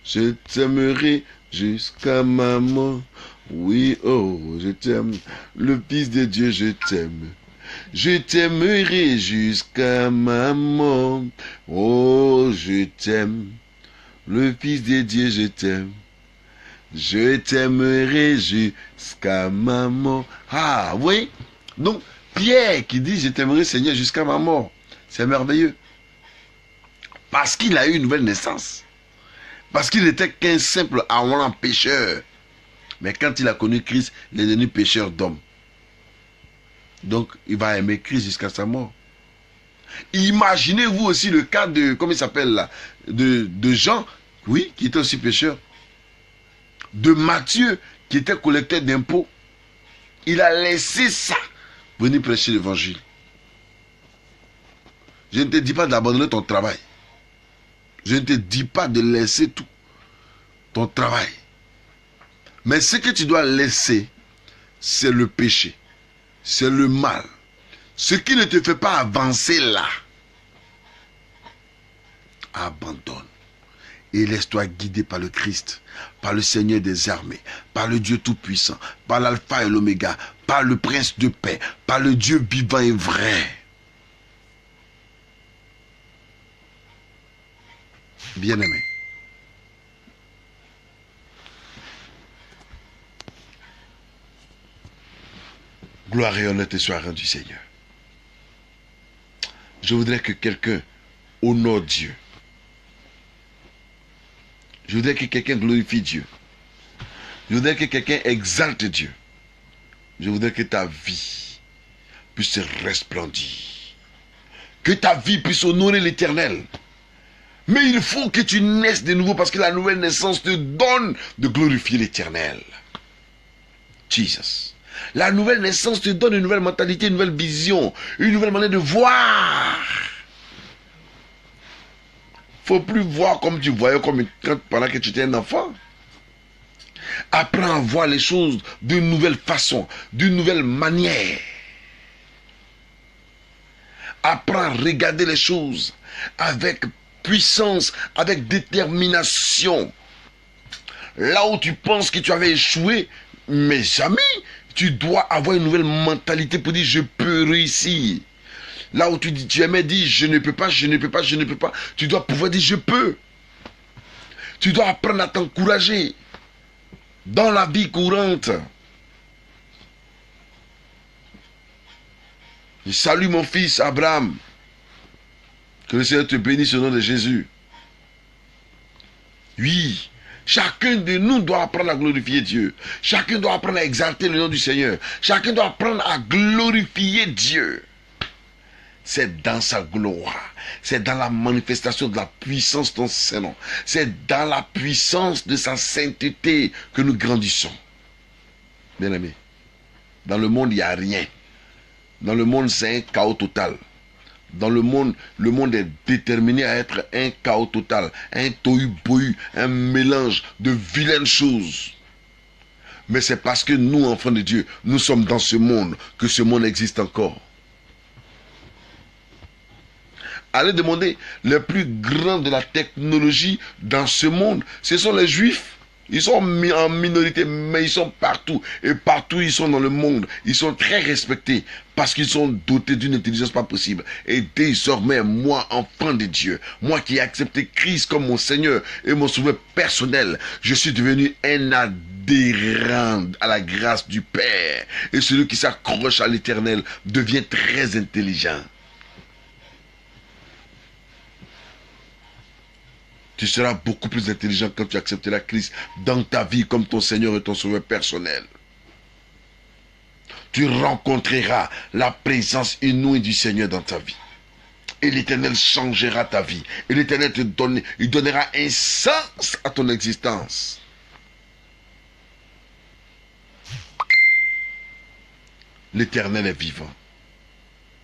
Je t'aimerai jusqu'à ma mort. Oui, oh, je t'aime, le Fils de Dieu, je t'aime. Je t'aimerai jusqu'à ma mort. Oh, je t'aime. Le Fils de Dieu, je t'aime. Je t'aimerai jusqu'à ma mort. Ah, oui. Donc, Pierre qui dit, je t'aimerai Seigneur jusqu'à ma mort. C'est merveilleux. Parce qu'il a eu une nouvelle naissance. Parce qu'il n'était qu'un simple avant pécheur. Mais quand il a connu Christ, il est devenu pécheur d'hommes. Donc, il va aimer Christ jusqu'à sa mort. Imaginez-vous aussi le cas de, comment il s'appelle là, de Jean, oui, qui était aussi pécheur. De Matthieu, qui était collecteur d'impôts. Il a laissé ça, venir prêcher l'évangile. Je ne te dis pas d'abandonner ton travail. Je ne te dis pas de laisser tout ton travail. Mais ce que tu dois laisser, c'est le péché. C'est le mal. Ce qui ne te fait pas avancer là, abandonne. Et laisse-toi guider par le Christ, par le Seigneur des armées, par le Dieu Tout-Puissant, par l'Alpha et l'Oméga, par le Prince de paix, par le Dieu vivant et vrai. Bien-aimé, gloire et honneur te soient rendus, Seigneur. Je voudrais que quelqu'un honore Dieu. Je voudrais que quelqu'un glorifie Dieu. Je voudrais que quelqu'un exalte Dieu. Je voudrais que ta vie puisse resplendir. Que ta vie puisse honorer l'Éternel. Mais il faut que tu naisses de nouveau parce que la nouvelle naissance te donne de glorifier l'Éternel. Jesus. La nouvelle naissance te donne une nouvelle mentalité, une nouvelle vision, une nouvelle manière de voir. Faut plus voir comme tu voyais pendant que tu étais un enfant. Apprends à voir les choses d'une nouvelle façon, d'une nouvelle manière. Apprends à regarder les choses avec puissance, avec détermination. Là où tu penses que tu avais échoué, mes amis, tu dois avoir une nouvelle mentalité pour dire je peux réussir. Là où tu aimais dire je ne peux pas, je ne peux pas, je ne peux pas, tu dois pouvoir dire je peux. Tu dois apprendre à t'encourager dans la vie courante. Je salue mon fils Abraham. Que le Seigneur te bénisse au nom de Jésus. Oui, chacun de nous doit apprendre à glorifier Dieu. Chacun doit apprendre à exalter le nom du Seigneur. Chacun doit apprendre à glorifier Dieu. C'est dans sa gloire. C'est dans la manifestation de la puissance de son nom. C'est dans la puissance de sa sainteté que nous grandissons. Bien aimé, dans le monde, il n'y a rien. Dans le monde, c'est un chaos total. Dans le monde est déterminé à être un chaos total, un tohu-bohu, un mélange de vilaines choses. Mais c'est parce que nous, enfants de Dieu, nous sommes dans ce monde que ce monde existe encore. Allez demander les plus grands de la technologie dans ce monde, ce sont les Juifs. Ils sont en minorité, mais ils sont partout. Et partout, ils sont dans le monde. Ils sont très respectés parce qu'ils sont dotés d'une intelligence pas possible. Et désormais, moi, enfant de Dieu, moi qui ai accepté Christ comme mon Seigneur et mon sauveur personnel, je suis devenu un adhérent à la grâce du Père. Et celui qui s'accroche à l'Éternel devient très intelligent. Tu seras beaucoup plus intelligent quand tu accepteras Christ dans ta vie comme ton Seigneur et ton sauveur personnel. Tu rencontreras la présence inouïe du Seigneur dans ta vie. Et l'Éternel changera ta vie. Et l'Éternel il donnera un sens à ton existence. L'Éternel est vivant.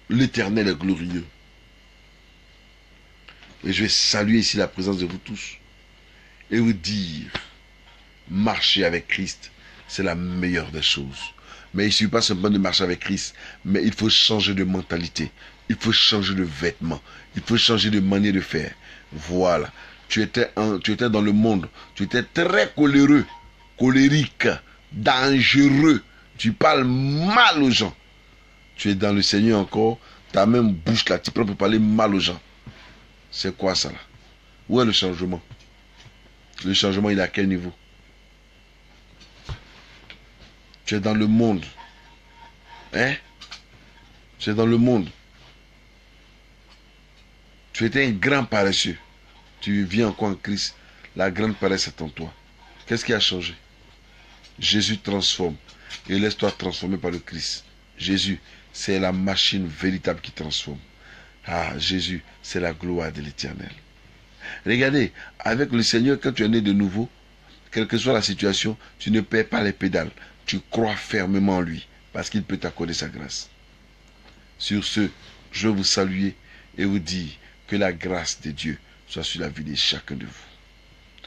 L'Éternel est glorieux. Et je vais saluer ici la présence de vous tous et vous dire, marcher avec Christ, c'est la meilleure des choses. Mais il ne suffit pas simplement de marcher avec Christ, mais il faut changer de mentalité, il faut changer de vêtements, il faut changer de manière de faire. Voilà, tu étais dans le monde, tu étais très coléreux, colérique, dangereux, tu parles mal aux gens. Tu es dans le Seigneur encore, ta même bouche là, tu peux parler mal aux gens. C'est quoi ça là? Où est le changement? Le changement, il est à quel niveau? Tu es dans le monde. Hein? Tu es dans le monde. Tu étais un grand paresseux. Tu vis encore en Christ. La grande paresse est en toi. Qu'est-ce qui a changé? Jésus transforme. Et laisse-toi transformer par le Christ. Jésus, c'est la machine véritable qui transforme. Ah, Jésus, c'est la gloire de l'Éternel. Regardez, avec le Seigneur, quand tu es né de nouveau, quelle que soit la situation, tu ne perds pas les pédales. Tu crois fermement en lui, parce qu'il peut t'accorder sa grâce. Sur ce, je veux vous saluer et vous dire que la grâce de Dieu soit sur la vie de chacun de vous.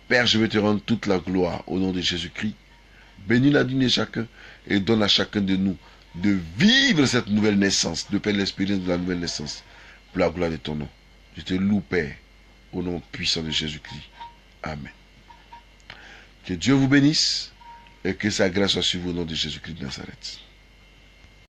Père, je veux te rendre toute la gloire au nom de Jésus-Christ. Bénis la vie de chacun et donne à chacun de nous de vivre cette nouvelle naissance, de faire l'expérience de la nouvelle naissance, pour la gloire de ton nom. Je te loue, Père, au nom puissant de Jésus-Christ. Amen. Que Dieu vous bénisse et que sa grâce soit sur vous au nom de Jésus-Christ de Nazareth.